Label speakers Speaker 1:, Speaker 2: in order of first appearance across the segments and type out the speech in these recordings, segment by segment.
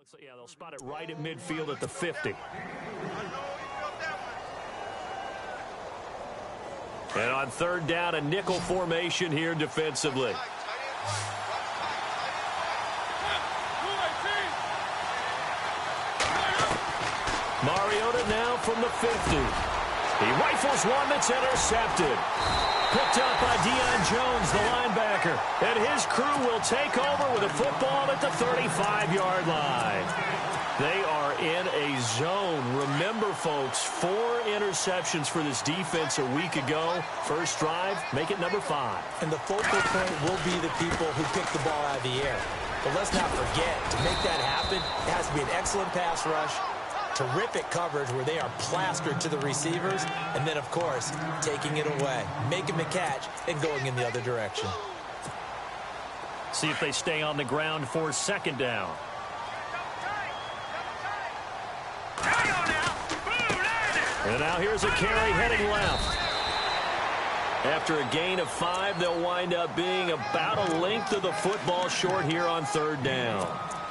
Speaker 1: Looks like, yeah, they'll spot it right at midfield at the 50. And on third down, a nickel formation here defensively. Mariota now from the 50. He rifles one that's intercepted. Picked up by Deion Jones, the linebacker. And his crew will take over with a football at the 35-yard line. They are in a zone. Remember, folks, 4 interceptions for this defense a week ago. First drive, make it number 5.
Speaker 2: And the focal point will be the people who pick the ball out of the air. But let's not forget, to make that happen, it has to be an excellent pass rush, terrific coverage where they are plastered to the receivers, and then, of course, taking it away, making the catch, and going in the other direction.
Speaker 1: See if they stay on the ground for second down. And now here's a carry heading left. After a gain of 5, they'll wind up being about a length of the football short here on third down.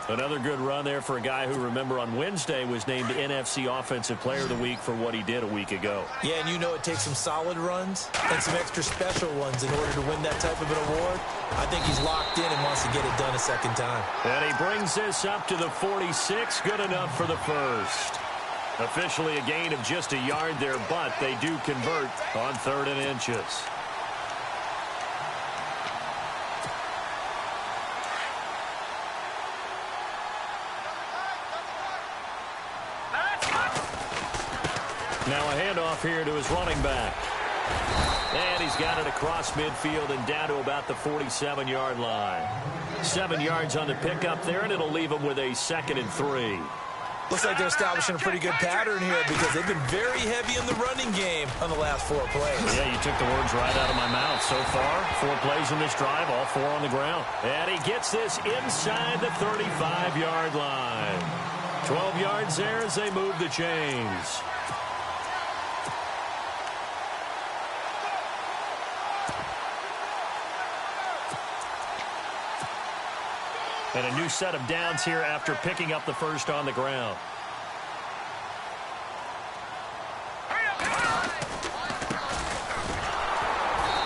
Speaker 1: Another good run there for a guy who, remember, on Wednesday was named NFC Offensive Player of the Week for what he did a week ago.
Speaker 2: Yeah, and you know it takes some solid runs and some extra special ones in order to win that type of an award. I think he's locked in and wants to get it done a second time.
Speaker 1: And he brings this up to the 46. Good enough for the first. Officially a gain of just a yard there, but they do convert on 3rd and inches. Now a handoff here to his running back. And he's got it across midfield and down to about the 47-yard line. 7 yards on the pickup there, and it'll leave him with a 2nd and 3.
Speaker 2: Looks like they're establishing a pretty good pattern here because they've been very heavy in the running game on the last 4 plays.
Speaker 1: Yeah, you took the words right out of my mouth. So far, 4 plays in this drive, all 4 on the ground. And he gets this inside the 35-yard line. 12 yards there as they move the chains. And a new set of downs here after picking up the first on the ground.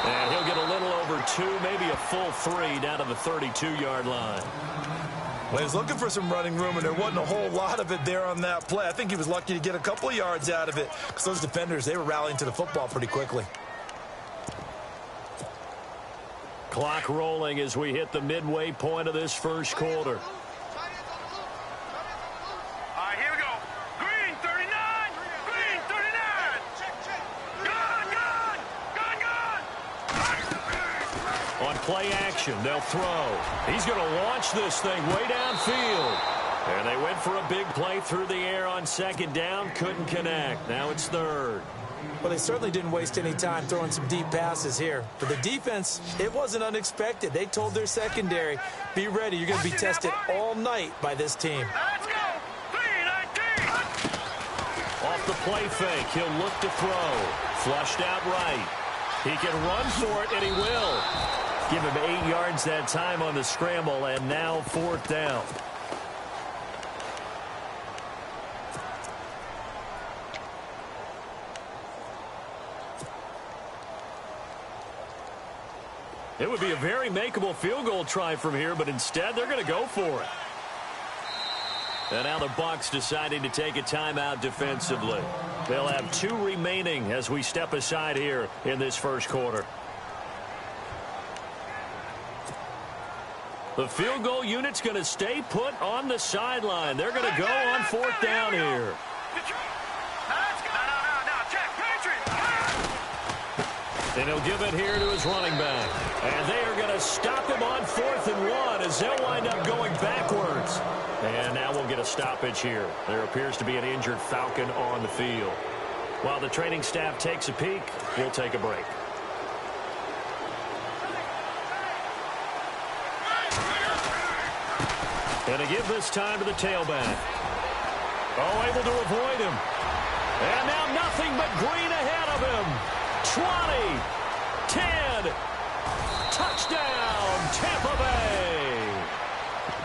Speaker 1: And he'll get a little over 2, maybe a full 3 down to the 32-yard line.
Speaker 2: Well, he was looking for some running room, and there wasn't a whole lot of it there on that play. I think he was lucky to get a couple of yards out of it because those defenders, they were rallying to the football pretty quickly.
Speaker 1: Clock rolling as we hit the midway point of this first quarter.
Speaker 3: All right, here we go. Green, 39. Green, 39. Gun.
Speaker 1: On play action, they'll throw. He's going to launch this thing way downfield. And they went for a big play through the air on 2nd down. Couldn't connect. Now it's 3rd.
Speaker 2: Well, they certainly didn't waste any time throwing some deep passes here. For the defense, it wasn't unexpected. They told their secondary, be ready. You're going to be tested all night by this team.
Speaker 3: Let's go. 3-19.
Speaker 1: Off the play fake, he'll look to throw. Flushed out right. He can run for it, and he will. Give him 8 yards that time on the scramble, and now 4th down. It would be a very makeable field goal try from here, but instead they're going to go for it. And now the Bucs deciding to take a timeout defensively. They'll have 2 remaining as we step aside here in this first quarter. The field goal unit's going to stay put on the sideline. They're going to go on 4th down here. And he'll give it here to his running back. And they are going to stop him on 4th and 1 as they'll wind up going backwards. And now we'll get a stoppage here. There appears to be an injured Falcon on the field. While the training staff takes a peek, we'll take a break. And to give this time to the tailback. Oh, able to avoid him. And now nothing but green ahead of him. 20, 10, touchdown, Tampa Bay.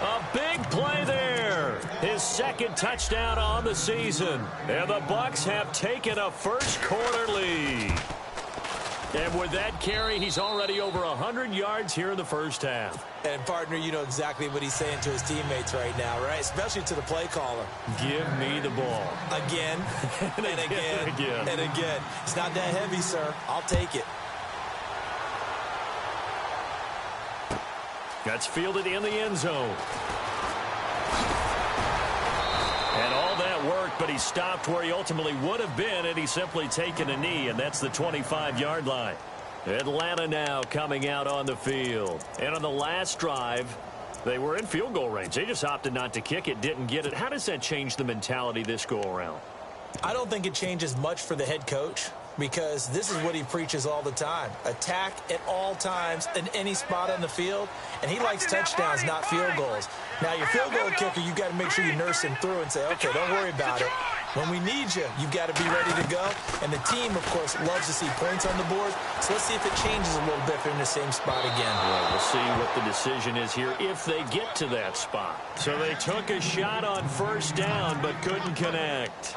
Speaker 1: A big play there. His his second touchdown on the season. And the Bucs have taken a first-quarter lead. And with that carry, he's already over 100 yards here in the first half.
Speaker 2: And, partner, you know exactly what he's saying to his teammates right now, right? Especially to the play caller.
Speaker 1: Give me the ball.
Speaker 2: Again, and again, and again. It's not that heavy, sir. I'll take it.
Speaker 1: That's fielded in the end zone. And all that worked, but he stopped where he ultimately would have been, and he's simply taken a knee, and that's the 25-yard line. Atlanta now coming out on the field. And on the last drive, they were in field goal range. They just opted not to kick it, didn't get it. How does that change the mentality this go-around?
Speaker 2: I don't think it changes much for the head coach, because this is what he preaches all the time. Attack at all times in any spot on the field, and he likes touchdowns, not field goals. Now, your field goal kicker, you've got to make sure you nurse him through and say, okay, don't worry about it. When we need you, you've got to be ready to go. And the team, of course, loves to see points on the board. So let's see if it changes a little bit if they're in the same spot again.
Speaker 1: Well, we'll see what the decision is here if they get to that spot. So they took a shot on first down but couldn't connect.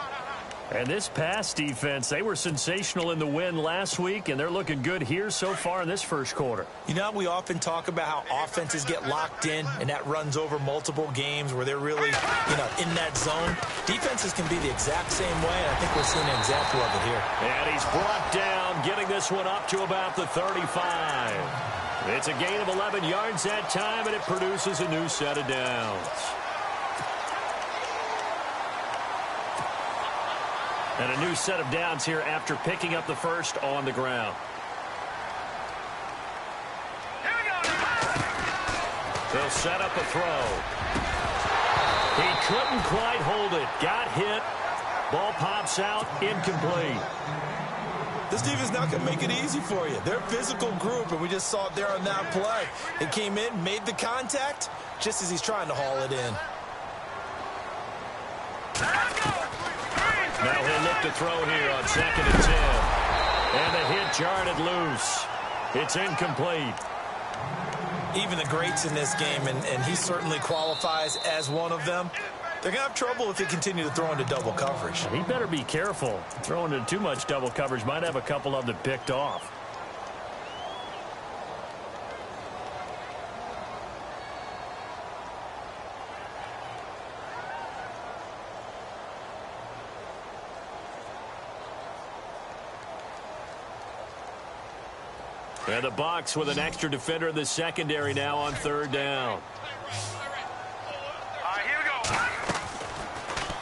Speaker 1: And this pass defense, they were sensational in the win last week, and they're looking good here so far in this first quarter.
Speaker 2: You know, we often talk about how offenses get locked in, and that runs over multiple games where they're really, in that zone. Defenses can be the exact same way, and I think we're seeing an example of it here.
Speaker 1: And he's brought down, getting this one up to about the 35. It's a gain of 11 yards that time, and it produces a new set of downs. And a new set of downs here after picking up the first on the ground. They'll set up a throw. He couldn't quite hold it. Got hit. Ball pops out. Incomplete.
Speaker 2: This defense is not going to make it easy for you. They're a physical group, and we just saw it there on that play. It came in, made the contact, just as he's trying to haul it in.
Speaker 1: Now he'll look to throw here on 2nd and 10. And the hit jarred it loose. It's incomplete.
Speaker 2: Even the greats in this game, and he certainly qualifies as one of them, they're going to have trouble if they continue to throw into double coverage.
Speaker 1: He better be careful. Throwing into too much double coverage might have a couple of them picked off. And the Bucs with an extra defender in the secondary now on 3rd down.
Speaker 3: Here we go.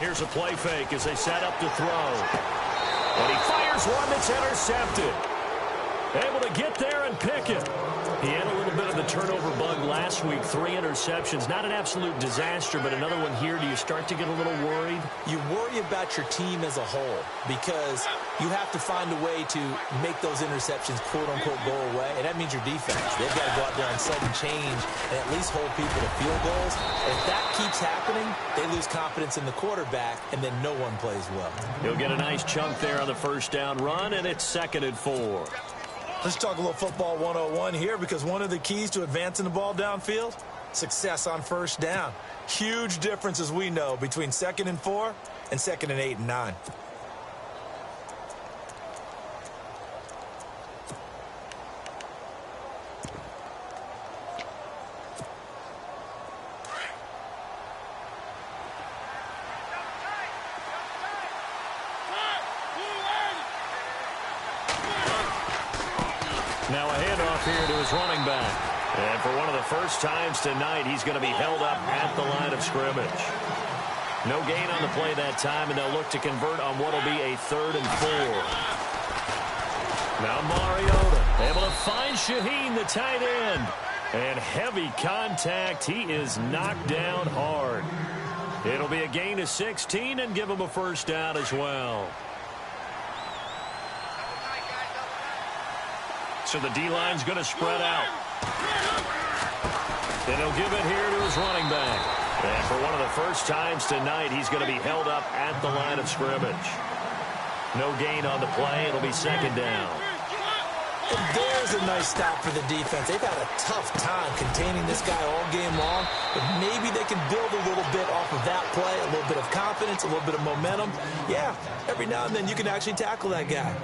Speaker 1: Here's a play fake as they set up to throw. And he fires one that's intercepted. Able to get there and pick it. He had a little bit of the turnover bug last week. 3 interceptions. Not an absolute disaster, but another one here. Do you start to get a little worried?
Speaker 2: You worry about your team as a whole because you have to find a way to make those interceptions, quote-unquote, go away, and that means your defense. They've got to go out there and sudden change and at least hold people to field goals. If that keeps happening, they lose confidence in the quarterback, and then no one plays well.
Speaker 1: He'll get a nice chunk there on the first down run, and it's 2nd and 4.
Speaker 2: Let's talk a little football 101 here because one of the keys to advancing the ball downfield, success on first down. Huge difference, as we know, between 2nd and 4 and 2nd and 8 and 9.
Speaker 1: Now a handoff here to his running back. And for one of the first times tonight, he's going to be held up at the line of scrimmage. No gain on the play that time, and they'll look to convert on what will be a 3rd and 4. Now Mariota able to find Shaheen, the tight end. And heavy contact. He is knocked down hard. It'll be a gain of 16 and give him a first down as well. So the D-line's going to spread out. And he'll give it here to his running back. And for one of the first times tonight, he's going to be held up at the line of scrimmage. No gain on the play. It'll be 2nd down.
Speaker 2: And there's a nice stop for the defense. They've had a tough time containing this guy all game long, but maybe they can build a little bit off of that play, a little bit of confidence, a little bit of momentum. Yeah, every now and then you can actually tackle that guy.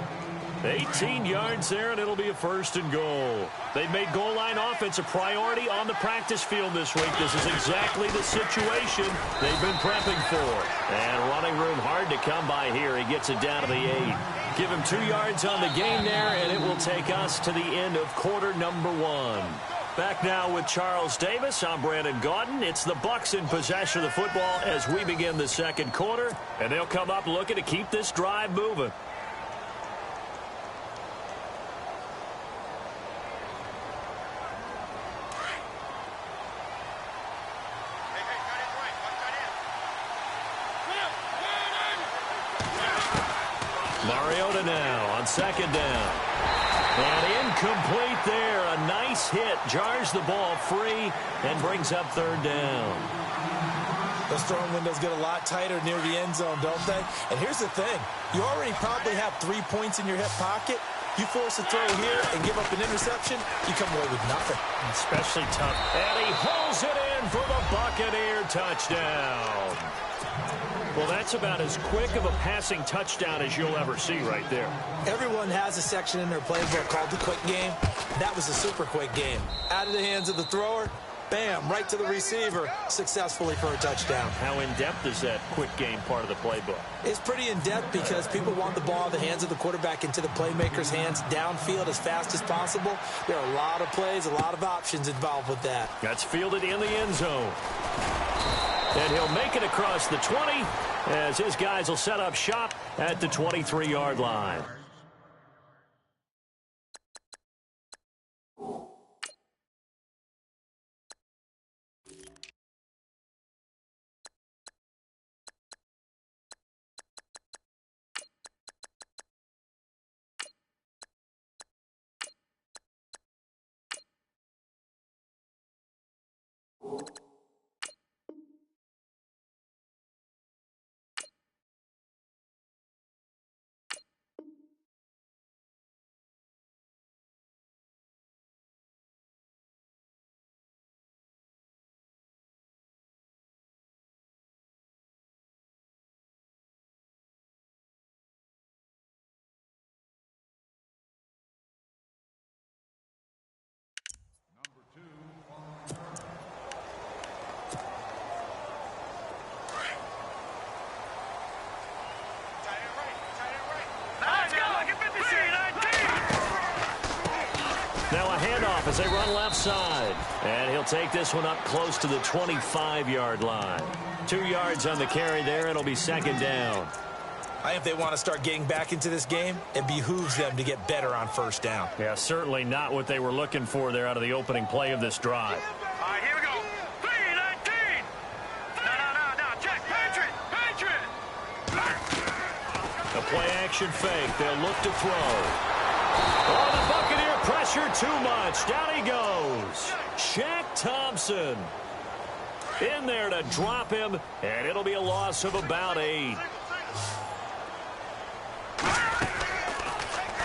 Speaker 1: 18 yards there, and it'll be a 1st and goal. They've made goal line offense a priority on the practice field this week. This is exactly the situation they've been prepping for. And running room hard to come by here. He gets it down to the 8. Give him 2 yards on the game there, and it will take us to the end of quarter number 1. Back now with Charles Davis. I'm Brandon Gaudin. It's the Bucs in possession of the football as we begin the second quarter. And they'll come up looking to keep this drive moving. Mariota now on 2nd down. And incomplete there. A nice hit. Jars the ball free and brings up 3rd down.
Speaker 2: Those throwing windows get a lot tighter near the end zone, don't they? And here's the thing. You already probably have 3 points in your hip pocket. You force a throw here and give up an interception, you come away with nothing.
Speaker 1: Especially tough. And he hauls it in for the Buccaneer touchdown. Well, that's about as quick of a passing touchdown as you'll ever see right there.
Speaker 2: Everyone has a section in their playbook called the quick game. That was a super quick game. Out of the hands of the thrower, bam, right to the receiver, successfully for a touchdown.
Speaker 1: How in-depth is that quick game part of the playbook?
Speaker 2: It's pretty in-depth because people want the ball in the hands of the quarterback into the playmaker's hands downfield as fast as possible. There are a lot of plays, a lot of options involved with that.
Speaker 1: That's fielded in the end zone. And he'll make it across the 20 as his guys will set up shop at the 23-yard line. Now a handoff as they run left side. And he'll take this one up close to the 25-yard line. 2 yards on the carry there. It'll be 2nd down.
Speaker 2: I think if they want to start getting back into this game, it behooves them to get better on 1st down.
Speaker 1: Yeah, certainly not what they were looking for there out of the opening play of this drive.
Speaker 3: All right, here we go. 3-19. No, Jack, Patriot.
Speaker 1: A play-action fake. They'll look to throw. Oh, the Buccaneer pressure too much. Down he goes. Shaq Thompson in there to drop him, and it'll be a loss of about 8.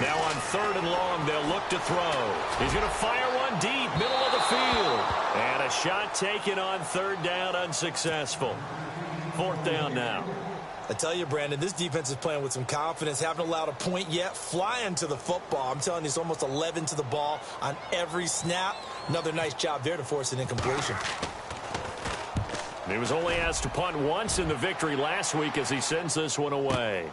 Speaker 1: Now on 3rd and long, they'll look to throw. He's going to fire one deep, middle of the field. And a shot taken on 3rd down, unsuccessful. 4th down now.
Speaker 2: I tell you, Brandon, this defense is playing with some confidence. Haven't allowed a point yet. Flying to the football. I'm telling you, it's almost 11 to the ball on every snap. Another nice job there to force an incompletion.
Speaker 1: He was only asked to punt once in the victory last week as he sends this one away.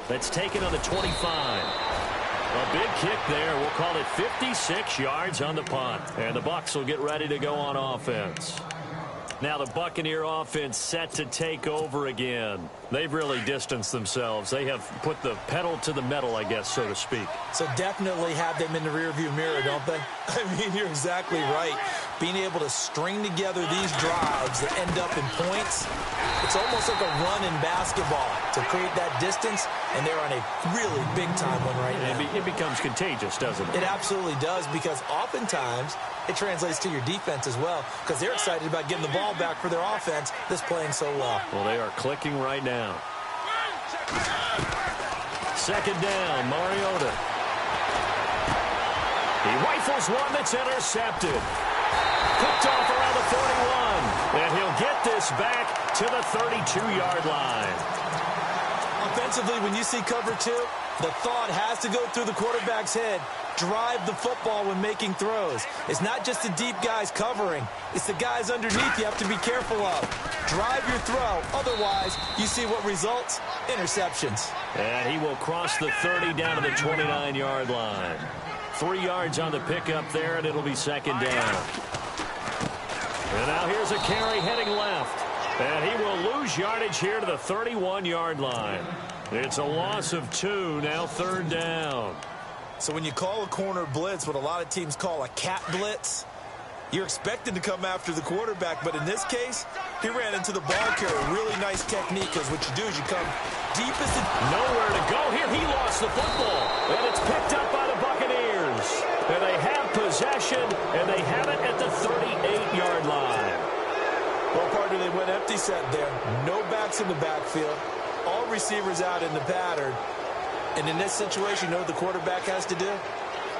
Speaker 1: That's taken on the 25. A big kick there. We'll call it 56 yards on the punt. And the Bucs will get ready to go on offense. Now the Buccaneer offense set to take over again. They've really distanced themselves. They have put the pedal to the metal, I guess, so to speak.
Speaker 2: So definitely have them in the rearview mirror, don't they? I mean, you're exactly right. Being able to string together these drives that end up in points, it's almost like a run in basketball to create that distance, and they're on a really big-time one right now.
Speaker 1: It becomes contagious, doesn't it?
Speaker 2: It absolutely does, because oftentimes it translates to your defense as well, because they're excited about getting the ball back for their offense that's playing so well.
Speaker 1: Well, they are clicking right now. 2nd down, Mariota. He rifles one that's intercepted. Picked off around the 41. And he'll get this back to the 32-yard line.
Speaker 2: Offensively, when you see cover two, the thought has to go through the quarterback's head. Drive the football when making throws. It's not just the deep guys covering. It's the guys underneath you have to be careful of. Drive your throw. Otherwise, you see what results? Interceptions.
Speaker 1: And he will cross the 30 down to the 29-yard line. 3 yards on the pickup there, and it'll be second down. And now here's a carry heading left. And he will lose yardage here to the 31-yard line. It's a loss of 2, now third down.
Speaker 2: So when you call a corner blitz, what a lot of teams call a cat blitz, you're expected to come after the quarterback. But in this case, he ran into the ball carrier. Really nice technique, because what you do is you come deepest.
Speaker 1: Nowhere to go here. He lost the football. And it's picked up by the Buccaneers. And they have possession, and they have it at the 38-yard line.
Speaker 2: Well, partner, they went empty set there. No backs in the backfield. All receivers out in the pattern. And in this situation, you know what the quarterback has to do?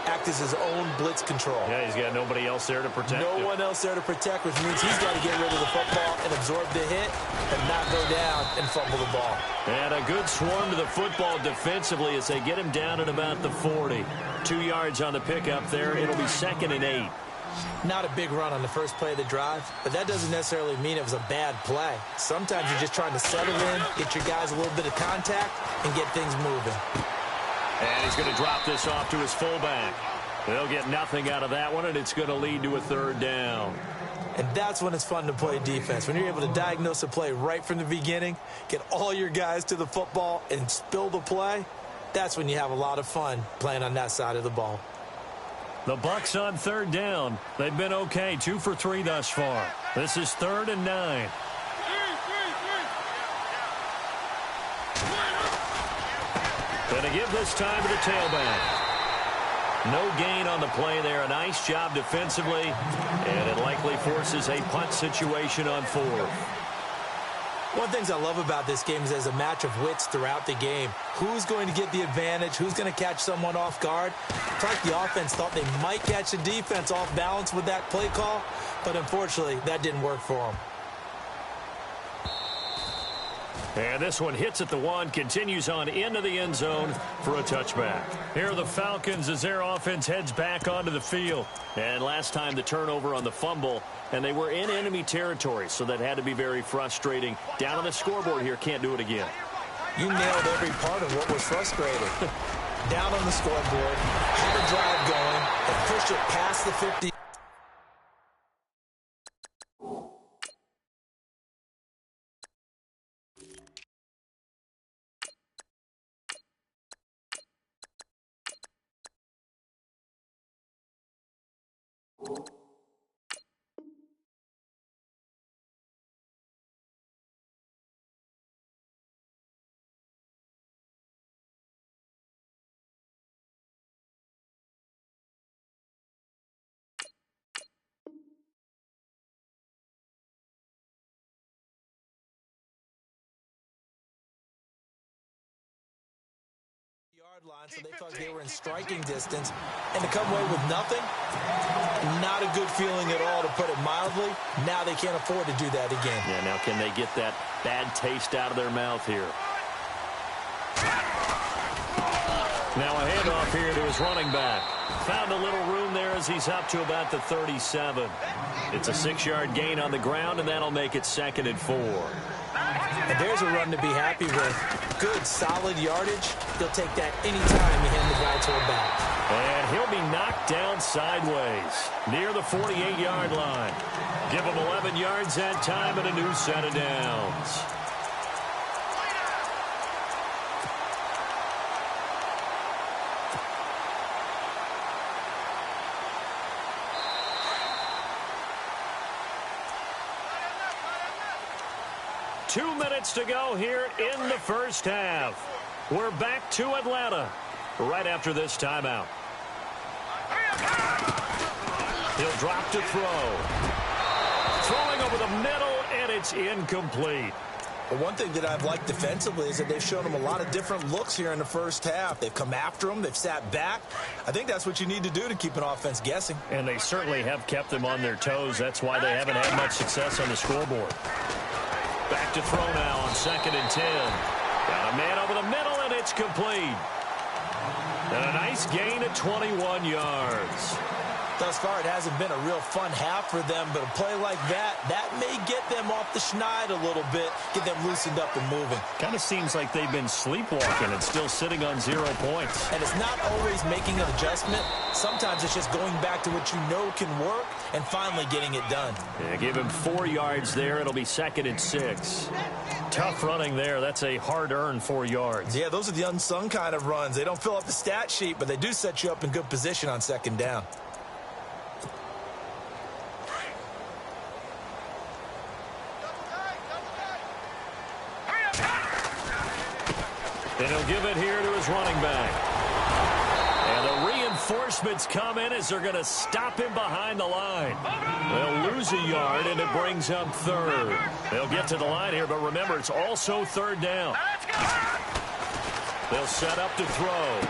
Speaker 2: Act as his own blitz control.
Speaker 1: Yeah, he's got nobody else there to protect him.
Speaker 2: No one else there to protect, which means he's got to get rid of the football and absorb the hit and not go down and fumble the ball.
Speaker 1: And a good swarm to the football defensively as they get him down at about the 40. 2 yards on the pickup there. It'll be second and 8.
Speaker 2: Not a big run on the first play of the drive, but that doesn't necessarily mean it was a bad play. Sometimes you're just trying to settle in, get your guys a little bit of contact, and get things moving.
Speaker 1: And he's going to drop this off to his fullback. They'll get nothing out of that one, and it's going to lead to a third down.
Speaker 2: And that's when it's fun to play defense. When you're able to diagnose a play right from the beginning, get all your guys to the football, and spill the play, that's when you have a lot of fun playing on that side of the ball.
Speaker 1: The Bucs on third down. They've been okay, 2 for 3 thus far. This is 3rd and 9. Going to give this time to the tailback. No gain on the play there. A nice job defensively, and it likely forces a punt situation on 4th.
Speaker 2: One of the things I love about this game is there's a match of wits throughout the game. Who's going to get the advantage? Who's going to catch someone off guard? It's like the offense thought they might catch the defense off balance with that play call, but unfortunately, that didn't work for them.
Speaker 1: And this one hits at the 1, continues on into the end zone for a touchback. Here are the Falcons as their offense heads back onto the field. And last time the turnover on the fumble, and they were in enemy territory, so that had to be very frustrating. Down on the scoreboard here, can't do it again.
Speaker 2: You nailed every part of what was frustrating. Down on the scoreboard, had a drive going, and pushed it past the 50. Line, so they thought they were in striking distance, and to come away with nothing, not a good feeling at all, to put it mildly. Now they can't afford to do that again.
Speaker 1: Yeah, now can they get that bad taste out of their mouth here? Now a handoff here to his running back. Found a little room there as he's up to about the 37. It's a 6-yard gain on the ground, and that'll make it 2nd and 4.
Speaker 2: And there's a run to be happy with. Good, solid yardage. He'll take that anytime you hand the guy to a back.
Speaker 1: And he'll be knocked down sideways near the 48-yard line. Give him 11 yards that time and a new set of downs. Two minutes to go here in the first half. We're back to Atlanta right after this timeout. He'll drop to throw. Throwing over the middle, and it's incomplete.
Speaker 2: But one thing that I've liked defensively is that they've shown them a lot of different looks here in the first half. They've come after them. They've sat back. I think that's what you need to do to keep an offense guessing.
Speaker 1: And they certainly have kept them on their toes. That's why they haven't had much success on the scoreboard. Back to throw now on 2nd and 10. Got a man over the middle, and it's complete. And a nice gain of 21 yards.
Speaker 2: Thus far, it hasn't been a real fun half for them, but a play like that may get them off the schneid a little bit, get them loosened up and moving.
Speaker 1: Kind of seems like they've been sleepwalking and still sitting on 0 points.
Speaker 2: And it's not always making an adjustment. Sometimes it's just going back to what you know can work and finally getting it done.
Speaker 1: Yeah, give him 4 yards there. It'll be 2nd and 6. Tough running there. That's a hard-earned 4 yards.
Speaker 2: Yeah, those are the unsung kind of runs. They don't fill up the stat sheet, but they do set you up in good position on 2nd down.
Speaker 1: And he'll give it here to his running back. And the reinforcements come in as they're going to stop him behind the line. They'll lose a yard, and it brings up 3rd. They'll get to the line here, but remember, it's also 3rd down. They'll set up to throw.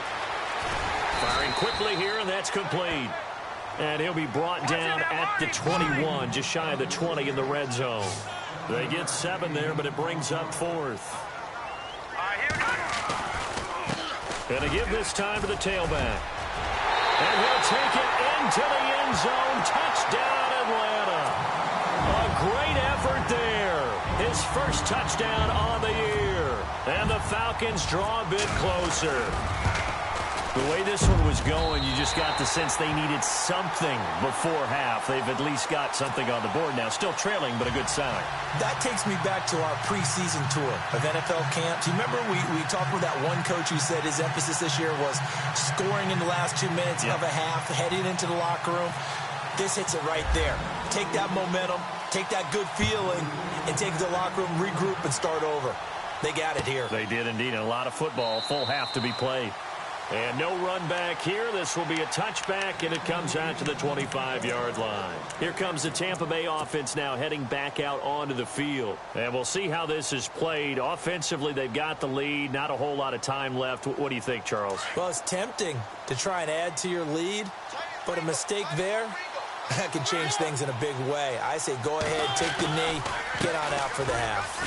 Speaker 1: Firing quickly here, and that's complete. And he'll be brought down at the 21, just shy of the 20 in the red zone. They get 7 there, but it brings up 4th. And to give this time to the tailback. And he'll take it into the end zone. Touchdown, Atlanta. A great effort there. His first touchdown on the year. And the Falcons draw a bit closer. The way this one was going, you just got the sense they needed something before half. They've at least got something on the board now. Still trailing, but a good sign.
Speaker 2: That takes me back to our preseason tour of NFL camps. You remember we talked with that one coach who said his emphasis this year was scoring in the last 2 minutes of a half, heading into the locker room. This hits it right there. Take that momentum, take that good feeling, and take it to the locker room, regroup, and start over. They got it here.
Speaker 1: They did indeed. And a lot of football, full half to be played. And no run back here. This will be a touchback, and it comes out to the 25-yard line. Here comes the Tampa Bay offense now heading back out onto the field. And we'll see how this is played. Offensively, they've got the lead. Not a whole lot of time left. What do you think, Charles?
Speaker 2: Well, it's tempting to try and add to your lead, but a mistake there, that can change things in a big way. I say go ahead, take the knee, get on out for the half.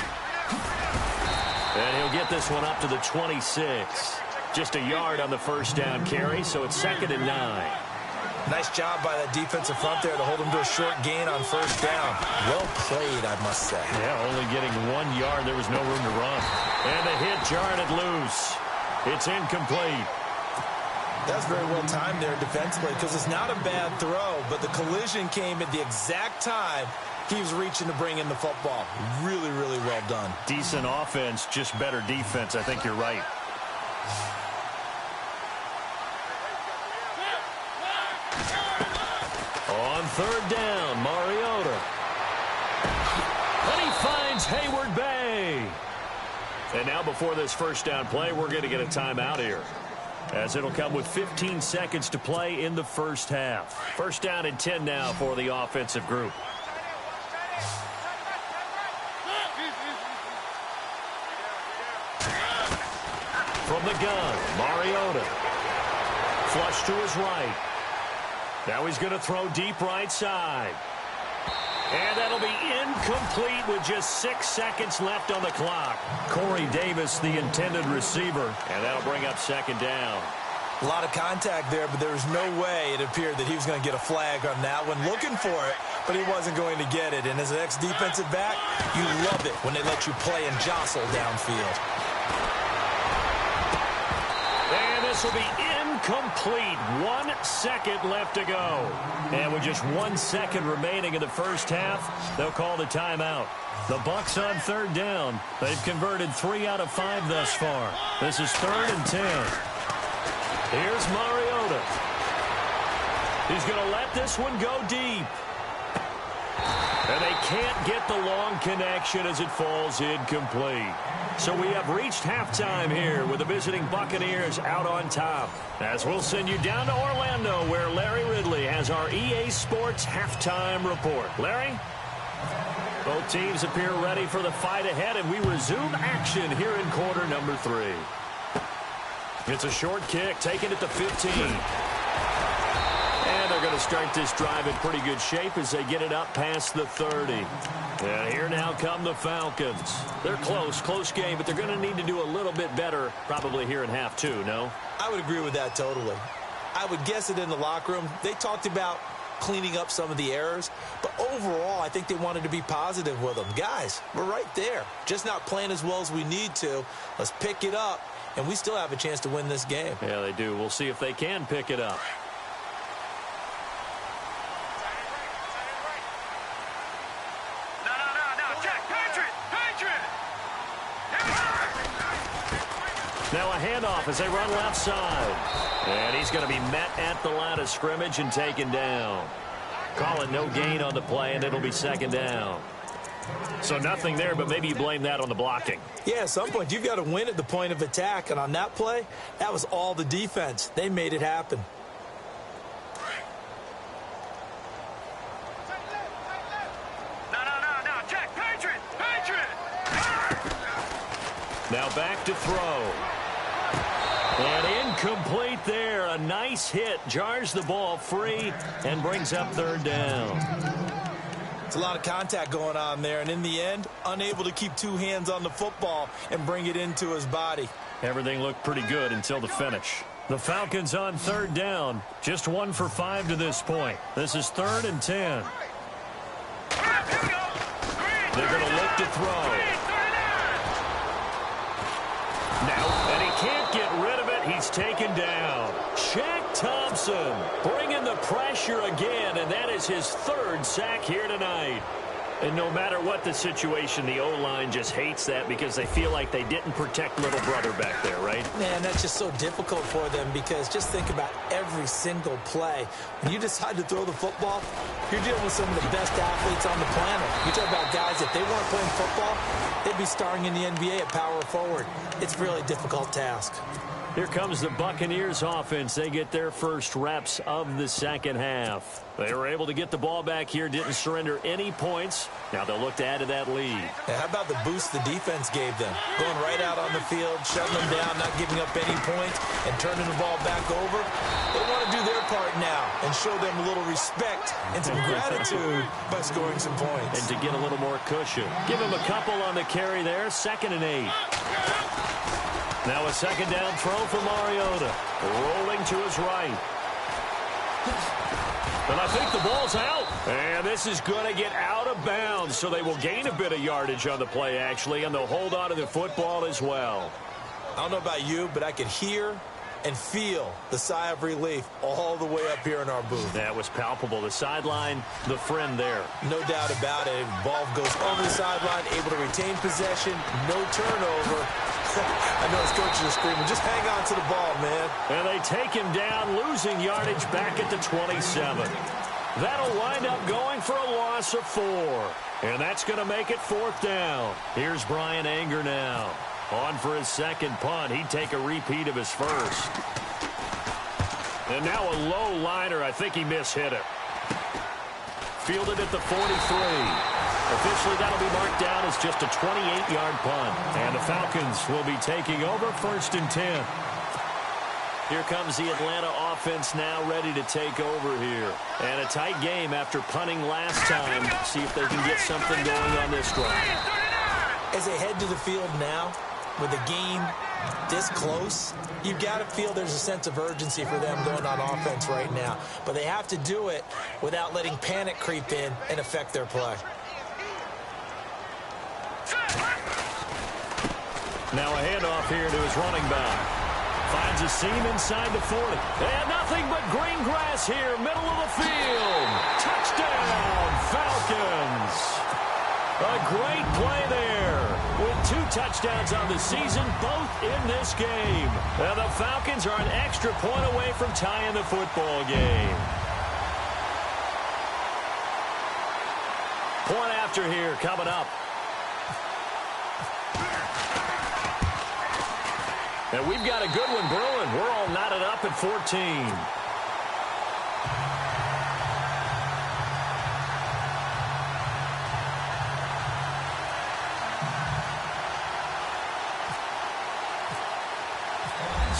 Speaker 1: And he'll get this one up to the 26. Just a yard on the first down carry, so it's 2nd and 9.
Speaker 2: Nice job by that defensive front there to hold him to a short gain on first down. Well played, I must say.
Speaker 1: Yeah, only getting 1 yard. There was no room to run. And the hit jarred it loose. It's incomplete.
Speaker 2: That's very well timed there defensively because it's not a bad throw, but the collision came at the exact time he was reaching to bring in the football. Really, really well done.
Speaker 1: Decent offense, just better defense. I think you're right. On 3rd down, Mariota. And he finds Hayward Bay. And now before this first down play, we're going to get a timeout here, as it'll come with 15 seconds to play in the first half. 1st down and 10 now for the offensive group. From the gun, Mariota. Flush to his right. Now he's going to throw deep right side. And that'll be incomplete with just 6 seconds left on the clock. Corey Davis, the intended receiver. And that'll bring up 2nd down.
Speaker 2: A lot of contact there, but there was no way it appeared that he was going to get a flag on that one. Looking for it, but he wasn't going to get it. And as an ex-defensive back, you love it when they let you play and jostle downfield.
Speaker 1: And this will be incomplete. 1 second left to go. And with just 1 second remaining in the first half, they'll call the timeout. The Bucs on 3rd down. They've converted 3 out of 5 thus far. This is 3rd and 10. Here's Mariota. He's going to let this one go deep. And they can't get the long connection as it falls incomplete. So we have reached halftime here with the visiting Buccaneers out on top. As we'll send you down to Orlando, where Larry Ridley has our EA Sports halftime report. Larry? Both teams appear ready for the fight ahead, and we resume action here in quarter number 3. It's a short kick, taken at the 15. And they're going to start this drive in pretty good shape as they get it up past the 30. And here now come the Falcons. They're close game, but they're going to need to do a little bit better probably here in half 2, no?
Speaker 2: I would agree with that totally. I would guess it in the locker room. They talked about cleaning up some of the errors, but overall I think they wanted to be positive with them. Guys, we're right there, just not playing as well as we need to. Let's pick it up, and we still have a chance to win this game.
Speaker 1: Yeah, they do. We'll see if they can pick it up. Now a handoff as they run left side. And he's going to be met at the line of scrimmage and taken down. Call it no gain on the play, and it'll be second down. So nothing there, but maybe you blame that on the blocking.
Speaker 2: Yeah, at some point you've got to win at the point of attack. And on that play, that was all the defense. They made it happen.
Speaker 3: No, check, Patriot!
Speaker 1: Now back to throw. And incomplete there. A nice hit. Jars the ball free and brings up third down.
Speaker 2: It's a lot of contact going on there. And in the end, unable to keep two hands on the football and bring it into his body.
Speaker 1: Everything looked pretty good until the finish. The Falcons on third down. Just 1 for 5 to this point. This is 3rd and 10. They're going to look to throw. Now, and he can't get rid of it. He's taken down. Shaq Thompson bringing the pressure again, and that is his 3rd sack here tonight. And no matter what the situation, the O-line just hates that because they feel like they didn't protect little brother back there, right?
Speaker 2: Man, that's just so difficult for them because just think about every single play. When you decide to throw the football, you're dealing with some of the best athletes on the planet. You talk about guys, if they weren't playing football, they'd be starring in the NBA at power forward. It's a really difficult task.
Speaker 1: Here comes the Buccaneers offense. They get their first reps of the second half. They were able to get the ball back here, didn't surrender any points. Now they'll look to add to that lead.
Speaker 2: And how about the boost the defense gave them? Going right out on the field, shutting them down, not giving up any points, and turning the ball back over. They want to do their part now and show them a little respect and some gratitude by scoring some points.
Speaker 1: And to get a little more cushion. Give him a couple on the carry there, 2nd and 8. Now a second down throw for Mariota. Rolling to his right. And I think the ball's out. And this is going to get out of bounds, so they will gain a bit of yardage on the play, actually, and they'll hold on to the football as well.
Speaker 2: I don't know about you, but I could hear and feel the sigh of relief all the way up here in our booth.
Speaker 1: That was palpable. The sideline, the friend there.
Speaker 2: No doubt about it. Ball goes over the sideline, able to retain possession, no turnover. I know his coaches are screaming, just hang on to the ball, man.
Speaker 1: And they take him down, losing yardage back at the 27. That'll wind up going for a loss of 4. And that's going to make it 4th down. Here's Brian Anger now. On for his second punt. He'd take a repeat of his first. And now a low liner. I think he mishit it. Fielded at the 43. Officially, that'll be marked down as just a 28-yard punt. And the Falcons will be taking over 1st and 10. Here comes the Atlanta offense now ready to take over here. And a tight game after punting last time. See if they can get something going on this drive.
Speaker 2: As they head to the field now, with the game this close, you've got to feel there's a sense of urgency for them going on offense right now. But they have to do it without letting panic creep in and affect their play.
Speaker 1: Now a handoff here to his running back. Finds a seam inside the 40. And nothing but green grass here, middle of the field. Touchdown, Falcons. A great play there. With 2 touchdowns on the season, both in this game. And the Falcons are an extra point away from tying the football game. Point after here coming up. And we've got a good one brewing. We're all knotted up at 14.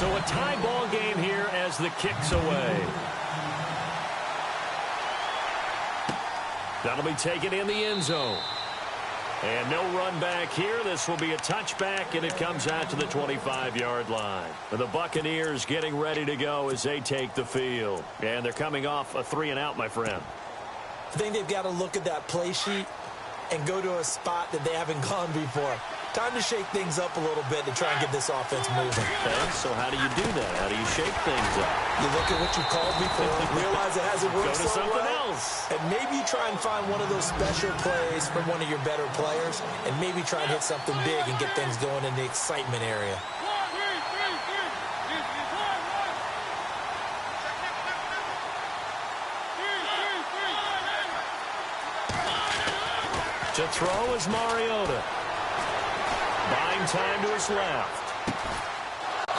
Speaker 1: So a tie ball game here as the kick's away. That'll be taken in the end zone. And no run back here. This will be a touchback, and it comes out to the 25-yard line. And the Buccaneers getting ready to go as they take the field. And they're coming off a 3-and-out, my friend.
Speaker 2: I think they've got to look at that play sheet and go to a spot that they haven't gone before. Time to shake things up a little bit to try and get this offense moving.
Speaker 1: Okay, so how do you do that? How do you shake things up?
Speaker 2: You look at what you called before, realize it hasn't worked
Speaker 1: Go to
Speaker 2: so
Speaker 1: something
Speaker 2: well,
Speaker 1: else.
Speaker 2: and maybe you try and find one of those special plays from one of your better players, and maybe try and hit something big and get things going in the excitement area.
Speaker 1: To throw is Mariota. Buying time to his left.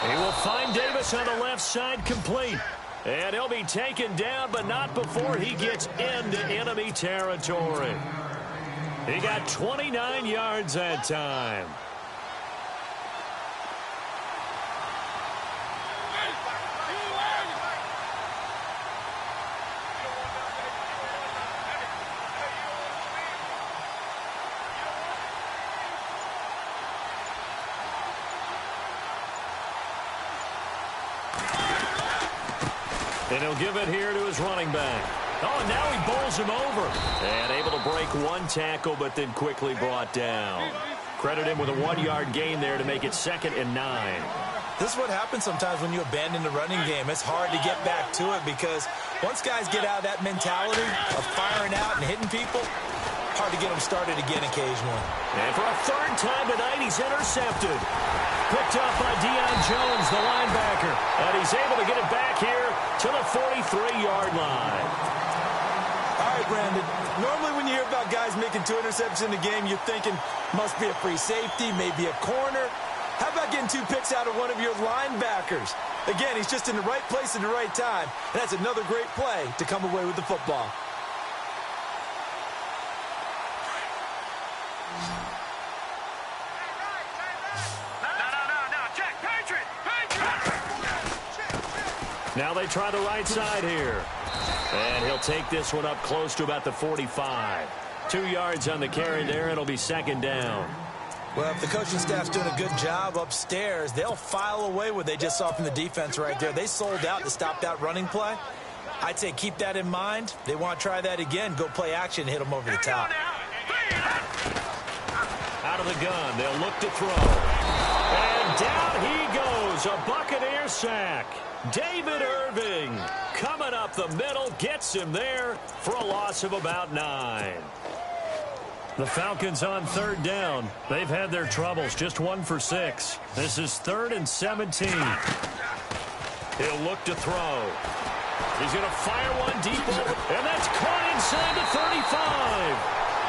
Speaker 1: He will find Davis on the left side, complete. And he'll be taken down, but not before he gets into enemy territory. He got 29 yards that time. And he'll give it here to his running back. Oh, and now he bowls him over. And able to break one tackle, but then quickly brought down. Credit him with a 1-yard gain there to make it 2nd and 9.
Speaker 2: This is what happens sometimes when you abandon the running game. It's hard to get back to it because once guys get out of that mentality of firing out and hitting people, hard to get them started again occasionally.
Speaker 1: And for a 3rd time tonight, he's intercepted. Picked up by Jones, the linebacker. And he's able to get it back here to the 43-yard line.
Speaker 2: All right, Brandon. Normally when you hear about guys making 2 interceptions in a game, you're thinking must be a free safety, maybe a corner. How about getting 2 picks out of one of your linebackers? Again, he's just in the right place at the right time. And that's another great play to come away with the football.
Speaker 1: Now they try the right side here. And he'll take this one up close to about the 45. 2 yards on the carry there. It'll be 2nd down.
Speaker 2: Well, if the coaching staff's doing a good job upstairs, they'll file away what they just saw from the defense right there. They sold out to stop that running play. I'd say keep that in mind. They want to try that again. Go play action, hit them over the top.
Speaker 1: Out of the gun. They'll look to throw. And down he goes. A Buccaneer sack. David Irving coming up the middle, gets him there for a loss of about 9. The Falcons on 3rd down. They've had their troubles, just 1 for 6. This is 3rd and 17. He'll look to throw. He's going to fire one deep over, and that's caught inside the 35.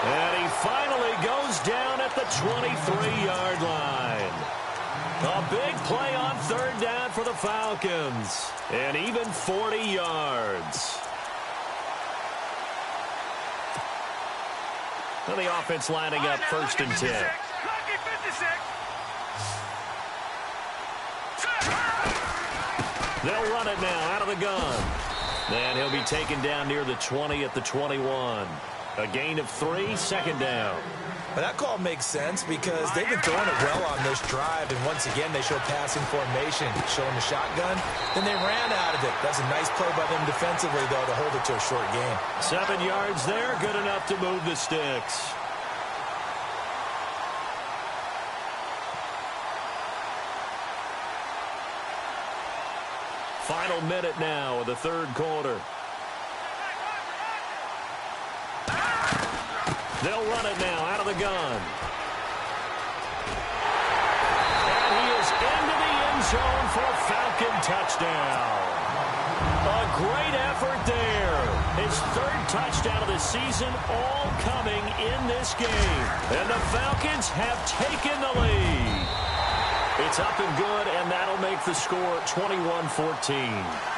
Speaker 1: And he finally goes down at the 23-yard line. A big play on 3rd down for the Falcons. And even 40 yards. Well, the offense lining up 1st and 10. They'll run it now out of the gun. And he'll be taken down near the 20 at the 21. A gain of 3, 2nd down.
Speaker 2: But that call makes sense because they've been throwing it well on this drive, and once again they show passing formation, showing the shotgun. Then they ran out of it. That's a nice play by them defensively, though, to hold it to a short game.
Speaker 1: 7 yards there, good enough to move the sticks. Final minute now of the 3rd quarter. They'll run it now out of the gun. And he is into the end zone for a Falcon touchdown. A great effort there. His 3rd touchdown of the season, all coming in this game. And the Falcons have taken the lead. It's up and good, and that'll make the score 21-14.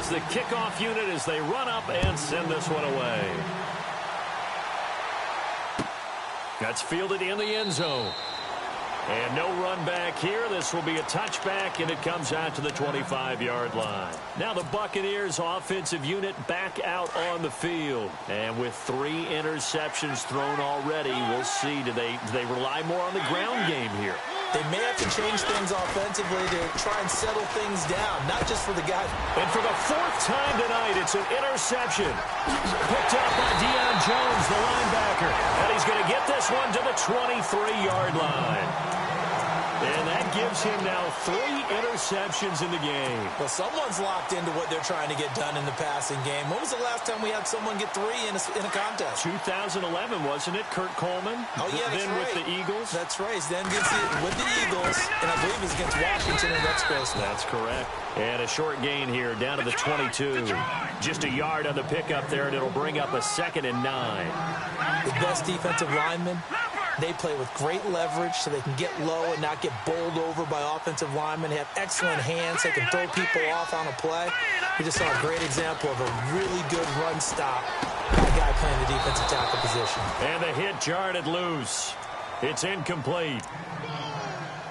Speaker 1: is the kickoff unit as they run up and send this one away. That's fielded in the end zone. And no run back here. This will be a touchback, and it comes out to the 25-yard line. Now the Buccaneers offensive unit back out on the field. And with 3 interceptions thrown already, we'll see. Do they rely more on the ground game here?
Speaker 2: They may have to change things offensively to try and settle things down, not just for the guy.
Speaker 1: And for the 4th time tonight, it's an interception. Picked up by Deion Jones, the linebacker. And he's going to get this one to the 23-yard line. And that gives him now 3 interceptions in the game.
Speaker 2: Well, someone's locked into what they're trying to get done in the passing game. When was the last time we had someone get 3 in a contest?
Speaker 1: 2011, wasn't it? Kurt Coleman.
Speaker 2: Oh, yeah, that's
Speaker 1: then
Speaker 2: right.
Speaker 1: with the Eagles.
Speaker 2: That's right. Then with the Eagles, and I believe it's against Washington and Rex Grossman.
Speaker 1: That's correct. And a short gain here down to the 22. Just a yard on the pickup there, and it'll bring up a 2nd and 9.
Speaker 2: The best defensive linemen, they play with great leverage so they can get low and not get bowled over by offensive linemen. They have excellent hands. They can throw people off on a play. We just saw a great example of a really good run stop by a guy playing the defensive tackle position.
Speaker 1: And the hit jarred loose. It's incomplete.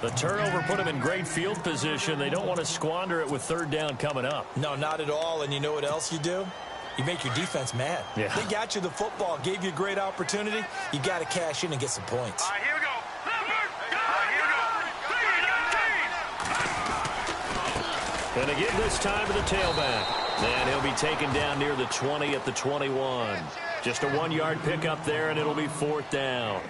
Speaker 1: The turnover put them in great field position. They don't want to squander it with 3rd down coming up.
Speaker 2: No, not at all. And you know what else you do? You make your defense mad.
Speaker 1: Yeah.
Speaker 2: They got you the football, gave you a great opportunity. You got to cash in and get some points.
Speaker 3: Here we go. Here we go.
Speaker 1: And again this time to the tailback. And he'll be taken down near the 20 at the 21. Just a 1-yard pickup there, and it'll be 4th down.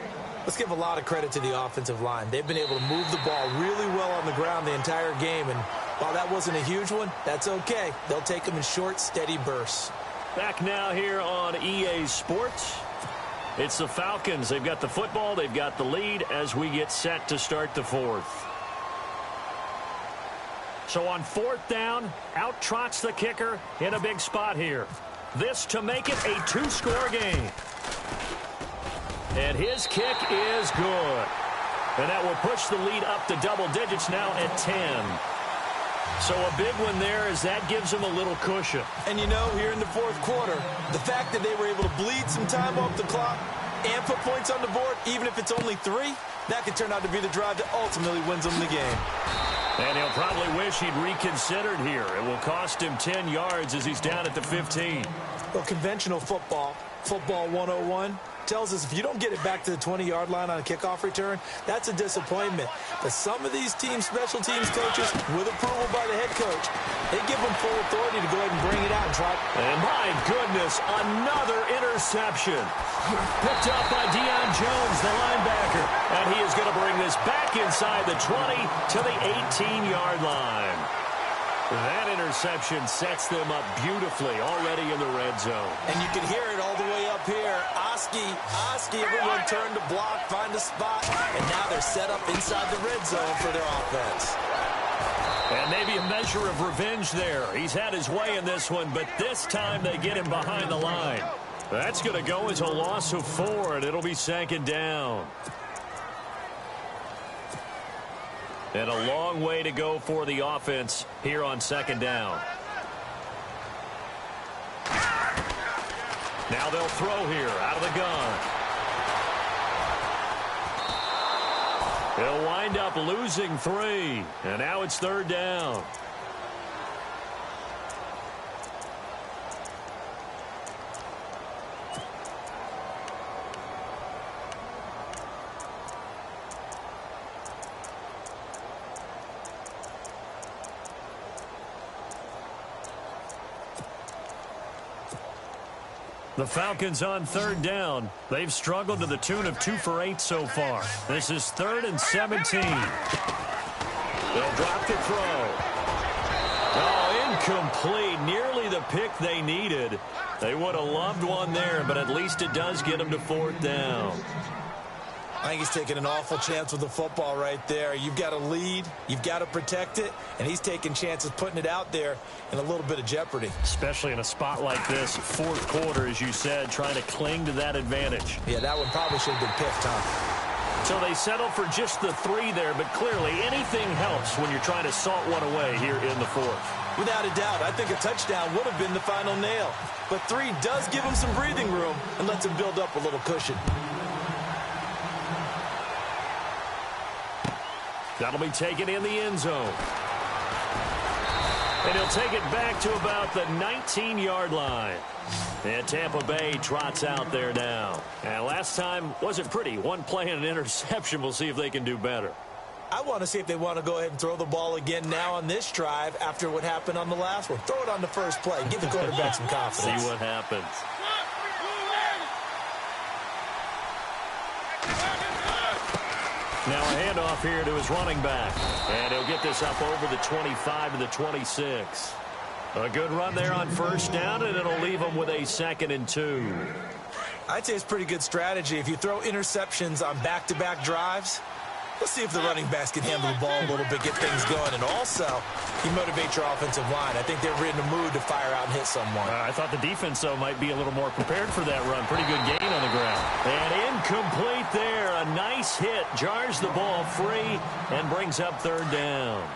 Speaker 2: Let's give a lot of credit to the offensive line. They've been able to move the ball really well on the ground the entire game. And while that wasn't a huge one, that's okay. They'll take them in short, steady bursts.
Speaker 1: Back now here on EA Sports. It's the Falcons. They've got the football. They've got the lead as we get set to start the 4th. So on 4th down, out trots the kicker in a big spot here. This to make it a 2-score game. And his kick is good. And that will push the lead up to double digits now at 10. So a big one there as that gives them a little cushion.
Speaker 2: And you know, here in the 4th quarter, the fact that they were able to bleed some time off the clock and put points on the board, even if it's only 3, that could turn out to be the drive that ultimately wins them the game.
Speaker 1: And he'll probably wish he'd reconsidered here. It will cost him 10 yards as he's down at the 15.
Speaker 2: Well, conventional football 101, tells us if you don't get it back to the 20-yard line on a kickoff return, that's a disappointment. But some of these special teams coaches, with approval by the head coach, they give them full authority to go ahead and bring it out and try.
Speaker 1: And my goodness, another interception. Picked up by Deion Jones, the linebacker. And he is going to bring this back inside the 20 to the 18-yard line. That interception sets them up beautifully already in the red zone.
Speaker 2: And you can hear it all the way up here. Oski, everyone turned to block, find a spot, and now they're set up inside the red zone for their offense.
Speaker 1: And maybe a measure of revenge there. He's had his way in this one, but this time they get him behind the line. That's going to go as a loss of 4, and it'll be 2nd down. And a long way to go for the offense here on 2nd down. Now they'll throw here out of the gun. He'll wind up losing 3. And now it's 3rd down. The Falcons on 3rd down. They've struggled to the tune of 2 for 8 so far. This is 3rd and 17. They'll drop the throw. Oh, incomplete. Nearly the pick they needed. They would have loved one there, but at least it does get them to 4th down.
Speaker 2: I think he's taking an awful chance with the football right there. You've got to lead, you've got to protect it, and he's taking chances putting it out there in a little bit of jeopardy.
Speaker 1: Especially in a spot like this, 4th quarter, as you said, trying to cling to that advantage.
Speaker 2: Yeah, that one probably should have been picked, huh?
Speaker 1: So they settle for just the 3 there, but clearly anything helps when you're trying to salt one away here in the 4th.
Speaker 2: Without a doubt, I think a touchdown would have been the final nail. But 3 does give him some breathing room and lets him build up a little cushion.
Speaker 1: That'll be taken in the end zone. And he'll take it back to about the 19-yard line. And Tampa Bay trots out there now. And last time wasn't pretty. One play and an interception. We'll see if they can do better.
Speaker 2: I want to see if they want to go ahead and throw the ball again now on this drive after what happened on the last one. Throw it on the first play. Give the quarterback some confidence.
Speaker 1: See what happens. Now a handoff here to his running back. And he'll get this up over the 25 to the 26. A good run there on first down, and it'll leave him with a 2nd and 2.
Speaker 2: I'd say it's pretty good strategy. If you throw interceptions on back-to-back drives, let's see if the running backs can handle the ball a little bit, get things going. And also, you motivate your offensive line. I think they're in the mood to fire out and hit someone.
Speaker 1: I thought the defense, though, might be a little more prepared for that run. Pretty good gain on the ground. And incomplete there. A nice hit. Jars the ball free and brings up 3rd down.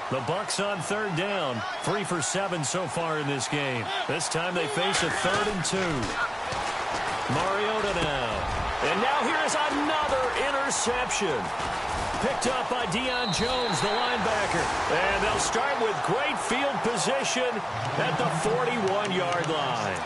Speaker 1: The Bucs on 3rd down. 3 for 7 so far in this game. This time they face a 3rd and 2. Mariota now. And now here is another interception. Picked up by Deion Jones, the linebacker. And they'll start with great field position at the 41-yard line.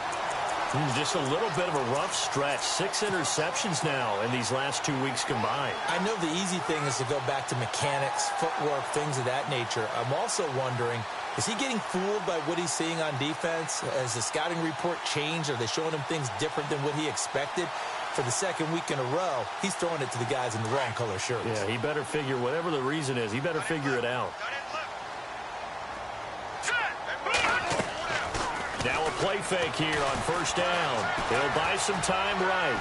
Speaker 1: Just a little bit of a rough stretch. 6 interceptions now in these last 2 weeks combined.
Speaker 2: I know the easy thing is to go back to mechanics, footwork, things of that nature. I'm also wondering, is he getting fooled by what he's seeing on defense? Has the scouting report changed? Are they showing him things different than what he expected? For the 2nd week in a row, he's throwing it to the guys in the wrong color shirts.
Speaker 1: Yeah, he better figure, whatever the reason is, he better figure it out. Now a play fake here on first down. He'll buy some time right.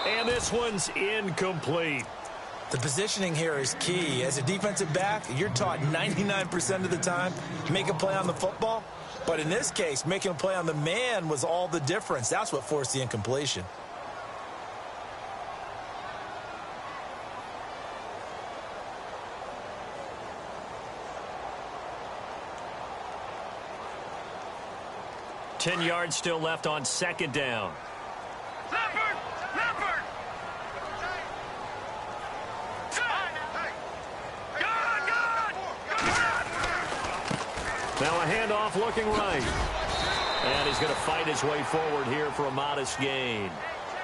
Speaker 1: And this one's incomplete.
Speaker 2: The positioning here is key. As a defensive back, you're taught 99% of the time, make a play on the football. But in this case, making a play on the man was all the difference. That's what forced the incompletion.
Speaker 1: Ten yards still left on 2nd down.
Speaker 3: Leopard! Leopard!
Speaker 1: Now a handoff looking right. And he's going to fight his way forward here for a modest gain.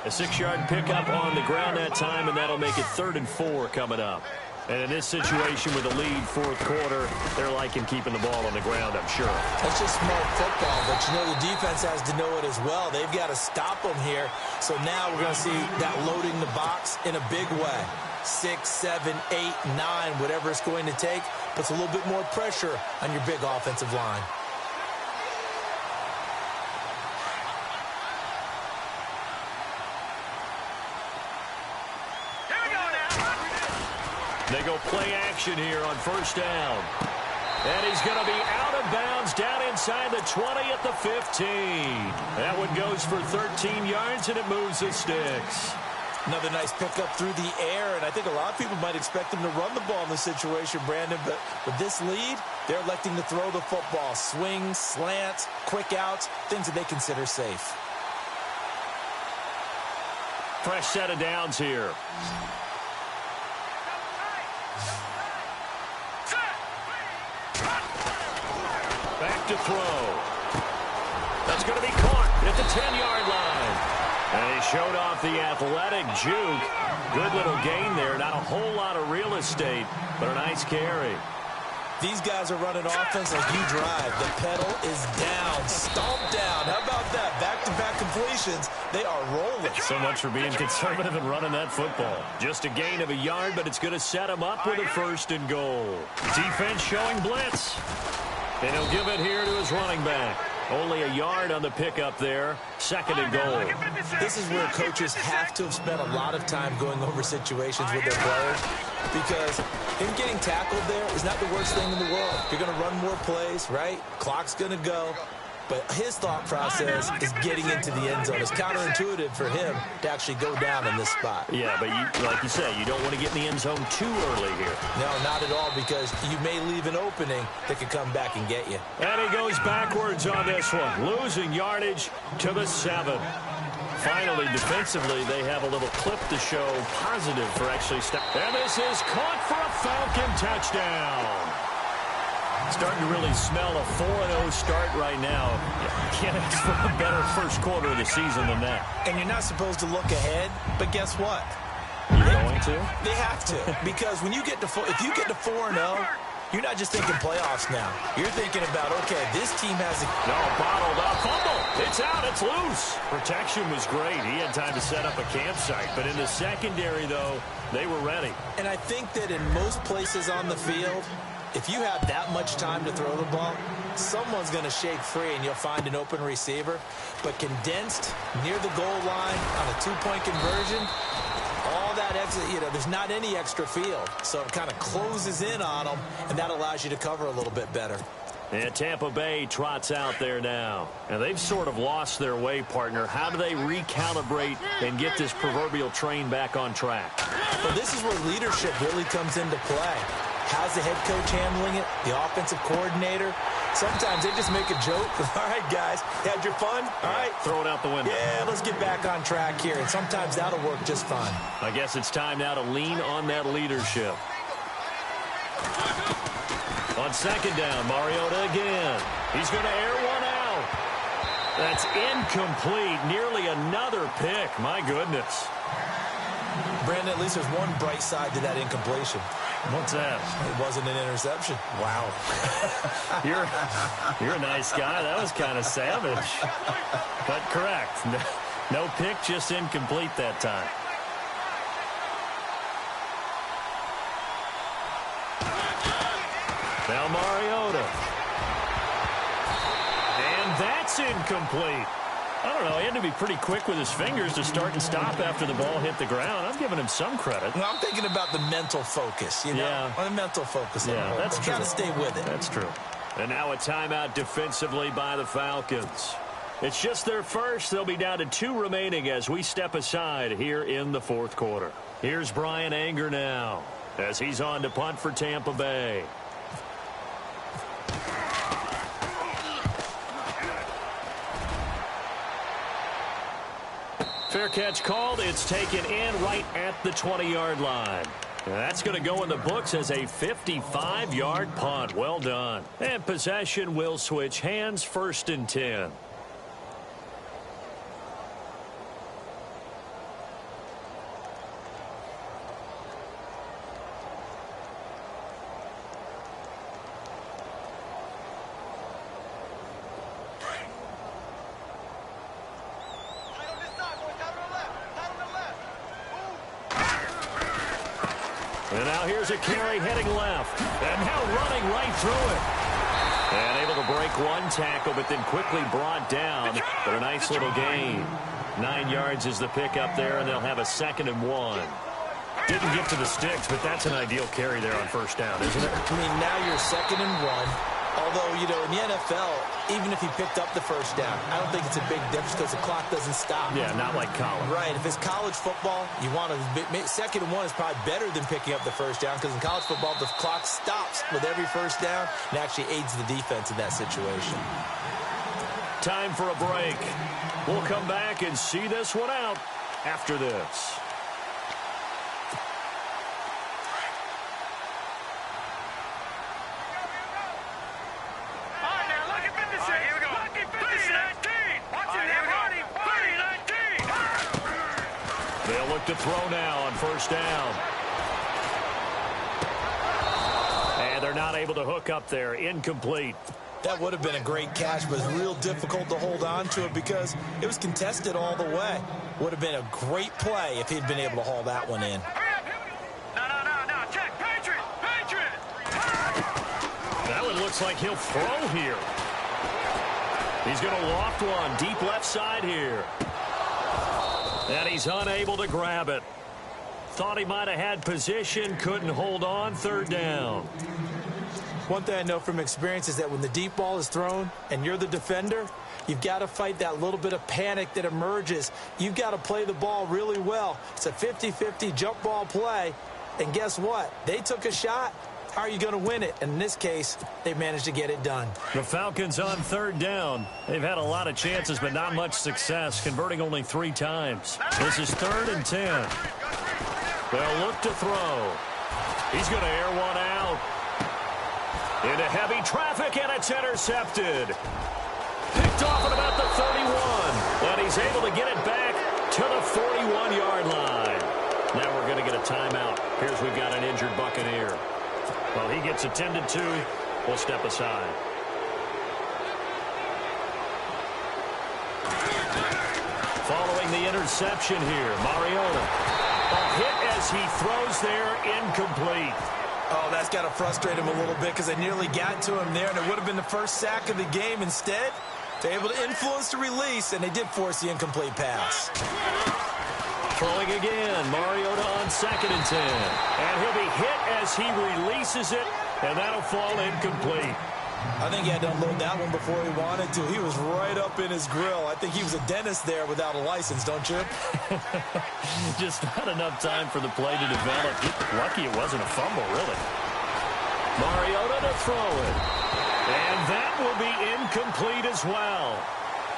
Speaker 1: A 6-yard pickup on the ground that time, and that'll make it 3rd and 4 coming up. And in this situation with a lead 4th quarter, they're liking keeping the ball on the ground, I'm sure.
Speaker 2: That's just smart football, but you know the defense has to know it as well. They've got to stop them here. So now we're going to see that loading the box in a big way. 6, 7, 8, 9, whatever it's going to take, puts a little bit more pressure on your big offensive line.
Speaker 1: They go play action here on first down. And he's going to be out of bounds down inside the 20 at the 15. That one goes for 13 yards, and it moves the sticks.
Speaker 2: Another nice pickup through the air, and I think a lot of people might expect them to run the ball in this situation, Brandon, but with this lead, they're electing to throw the football. Swings, slants, quick outs, things that they consider safe.
Speaker 1: Fresh set of downs here. Back to throw. That's going to be caught at the 10-yard line. And he showed off the athletic juke. Good little gain there. Not a whole lot of real estate, but a nice carry.
Speaker 2: These guys are running offense like you drive. The pedal is down, stomped down. How about that? Back-to-back completions. They are rolling.
Speaker 1: So much for being conservative and running that football. Just a gain of a yard, but it's going to set him up with a 1st and goal. Defense showing blitz. And he'll give it here to his running back. Only a yard on the pickup there. 2nd and goal.
Speaker 2: This is where coaches have to have spent a lot of time going over situations with their players, because him getting tackled there is not the worst thing in the world. You're going to run more plays, right? Clock's going to go. But his thought process is getting into the end zone. It's counterintuitive for him to actually go down in this spot.
Speaker 1: Yeah, but like you say, you don't want to get in the end zone too early here.
Speaker 2: No, not at all, because you may leave an opening that could come back and get you.
Speaker 1: And he goes backwards on this one, losing yardage to the 7. Finally, defensively, they have a little clip to show positive for actually and this is caught for a Falcon touchdown. Starting to really smell a 4-0 start right now. Can't ask for a better first quarter of the season than that.
Speaker 2: And you're not supposed to look ahead, but guess what?
Speaker 1: You're going to?
Speaker 2: They have to, because when you get to if you get to 4-0, you're not just thinking playoffs now. You're thinking about, okay, this team has a...
Speaker 1: No, bottled up. Fumble. It's out. It's loose. Protection was great. He had time to set up a campsite. But in the secondary, though, they were ready.
Speaker 2: And I think that in most places on the field, if you have that much time to throw the ball, someone's going to shake free and you'll find an open receiver. But condensed near the goal line on a two-point conversion, all that extra, there's not any extra field. So it kind of closes in on them, and that allows you to cover a little bit better.
Speaker 1: And Tampa Bay trots out there now. And they've sort of lost their way, partner. How do they recalibrate and get this proverbial train back on track?
Speaker 2: Well, this is where leadership really comes into play. How's the head coach handling it? The offensive coordinator? Sometimes they just make a joke. All right, guys, had your fun? All right.
Speaker 1: Throw it out the window.
Speaker 2: Yeah, let's get back on track here. And sometimes that'll work just fine.
Speaker 1: I guess it's time now to lean on that leadership. On second down, Mariota again. He's going to air one out. That's incomplete. Nearly another pick. My goodness.
Speaker 2: Brandon, at least there's one bright side to that incompletion.
Speaker 1: What's that?
Speaker 2: It wasn't an interception. Wow.
Speaker 1: You're a nice guy. That was kind of savage. But correct. No pick, just incomplete that time. Now Mariota. And that's incomplete. I don't know. He had to be pretty quick with his fingers to start and stop after the ball hit the ground. I'm giving him some credit.
Speaker 2: Well, I'm thinking about the mental focus,
Speaker 1: Yeah.
Speaker 2: The mental focus.
Speaker 1: Yeah, that's true.
Speaker 2: Got to stay with it.
Speaker 1: That's true. And now a timeout defensively by the Falcons. It's just their first. They'll be down to 2 remaining as we step aside here in the fourth quarter. Here's Brian Anger now as he's on to punt for Tampa Bay. Fair catch called. It's taken in right at the 20-yard line. And that's going to go in the books as a 55-yard punt. Well done. And possession will switch hands, 1st and 10. And now here's a carry heading left. And now running right through it. And able to break one tackle, but then quickly brought down. But a nice little gain. 9 yards is the pickup there, and they'll have a 2nd and 1. Didn't get to the sticks, but that's an ideal carry there on 1st down, isn't it?
Speaker 2: I mean, now you're 2nd and 1. Although, in the NFL, even if he picked up the 1st down, I don't think it's a big difference because the clock doesn't stop.
Speaker 1: Yeah, not like college.
Speaker 2: Right. If it's college football, you want to 2nd and 1 is probably better than picking up the 1st down because in college football, the clock stops with every 1st down and actually aids the defense in that situation.
Speaker 1: Time for a break. We'll come back and see this one out after this. They'll look to throw now on 1st down. And they're not able to hook up there. Incomplete.
Speaker 2: That would have been a great catch, but it's real difficult to hold on to it because it was contested all the way. Would have been a great play if he'd been able to haul that one in.
Speaker 3: No. Check. Patriot.
Speaker 1: That one looks like he'll throw here. He's going to loft one deep left side here. And he's unable to grab it. Thought he might have had position, couldn't hold on, 3rd down.
Speaker 2: One thing I know from experience is that when the deep ball is thrown and you're the defender, you've got to fight that little bit of panic that emerges. You've got to play the ball really well. It's a 50-50 jump ball play. And guess what? They took a shot. How are you going to win it? And in this case, they managed to get it done.
Speaker 1: The Falcons on third down. They've had a lot of chances, but not much success, converting only 3 times. This is 3rd and 10. They'll look to throw. He's going to air one out. Into heavy traffic, and it's intercepted. Picked off at about the 31. And he's able to get it back to the 41-yard line. Now we're going to get a timeout. Here's we've got an injured Buccaneer. Well, he gets attended to. We'll step aside. Following the interception here, Mariota. A hit as he throws there, incomplete.
Speaker 2: Oh, that's got to frustrate him a little bit because they nearly got to him there, and it would have been the first sack of the game. Instead, they're able to influence the release, and they did force the incomplete pass.
Speaker 1: Throwing again, Mariota on 2nd and 10. And he'll be hit as he releases it, and that'll fall incomplete.
Speaker 2: I think he had to unload that one before he wanted to. He was right up in his grill. I think he was a dentist there without a license, don't you?
Speaker 1: Just not enough time for the play to develop. Lucky it wasn't a fumble, really. Mariota to throw it. And that will be incomplete as well.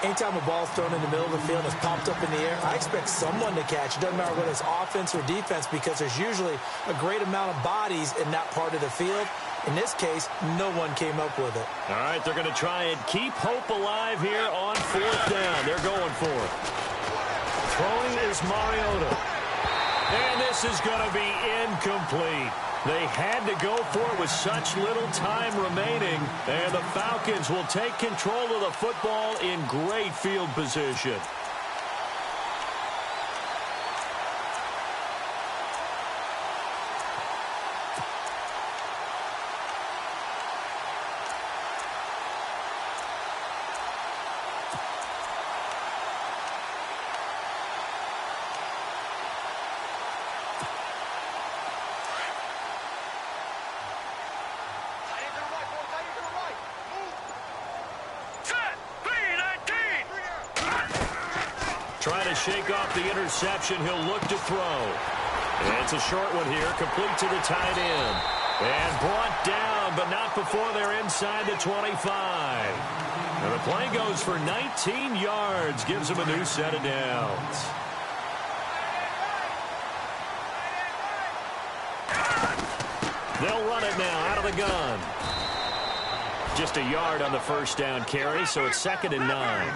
Speaker 2: Anytime a ball's thrown in the middle of the field and it's popped up in the air, I expect someone to catch. It doesn't matter whether it's offense or defense because there's usually a great amount of bodies in that part of the field. In this case, no one came up with it.
Speaker 1: All right, they're going to try and keep hope alive here on 4th down. They're going for it. Throwing is Mariota. And this is going to be incomplete. They had to go for it with such little time remaining. And the Falcons will take control of the football in great field position. Trying to shake off the interception. He'll look to throw. And it's a short one here, complete to the tight end. And brought down, but not before they're inside the 25. And the play goes for 19 yards, gives them a new set of downs. They'll run it now out of the gun. Just a yard on the first down carry, so it's 2nd and 9.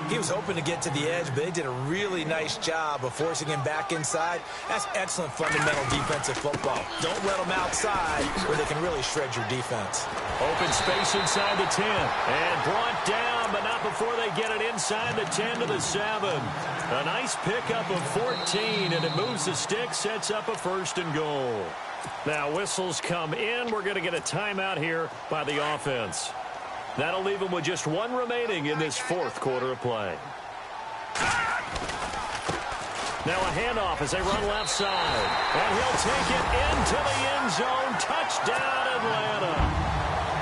Speaker 2: He was hoping to get to the edge, but they did a really nice job of forcing him back inside. That's excellent fundamental defensive football. Don't let them outside where they can really shred your defense.
Speaker 1: Open space inside the 10. And brought down, but not before they get it inside the 10 to the 7. A nice pickup of 14, and it moves the stick, sets up a 1st and goal. Now whistles come in. We're going to get a timeout here by the offense. That'll leave them with just 1 remaining in this 4th quarter of play. Now a handoff as they run left side. And he'll take it into the end zone. Touchdown, Atlanta.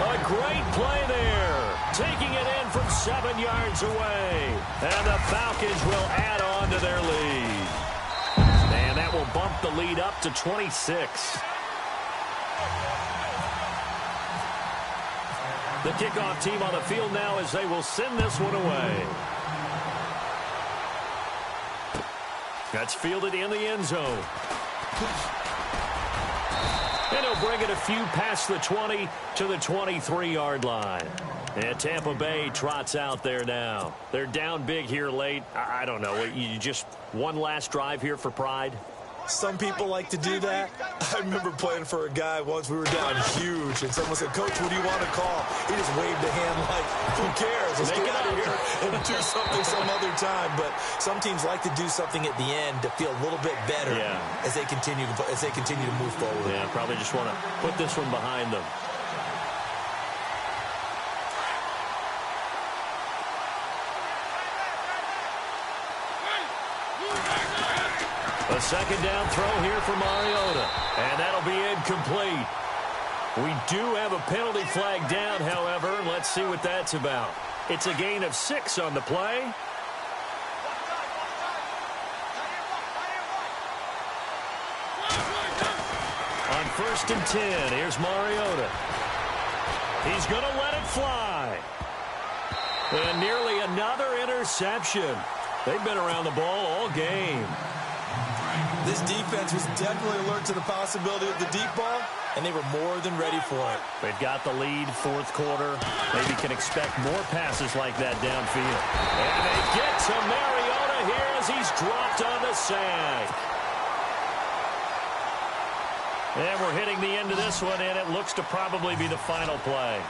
Speaker 1: A great play there. Taking it in from 7 yards away. And the Falcons will add on to their lead. And that will bump the lead up to 26. The kickoff team on the field now as they will send this one away. That's fielded in the end zone. And he'll bring it a few past the 20 to the 23-yard line. And Tampa Bay trots out there now. They're down big here late. I don't know. You just one last drive here for pride?
Speaker 2: Some people like to do that. I remember playing for a guy once. We were down huge, and someone said, "Coach, what do you want to call?" He just waved a hand like, "Who cares? Let's get out of here and do something some other time." But some teams like to do something at the end to feel a little bit better as they continue to move forward.
Speaker 1: Yeah, probably just want to put this one behind them. A 2nd down throw here for Mariota. And that'll be incomplete. We do have a penalty flag down, however. Let's see what that's about. It's a gain of 6 on the play. On 1st and 10, here's Mariota. He's going to let it fly. And nearly another interception. They've been around the ball all game.
Speaker 2: This defense was definitely alert to the possibility of the deep ball, and they were more than ready for it.
Speaker 1: They've got the lead, 4th quarter. Maybe can expect more passes like that downfield. And they get to Mariota here as he's dropped on the sack. And we're hitting the end of this one, and it looks to probably be the final play.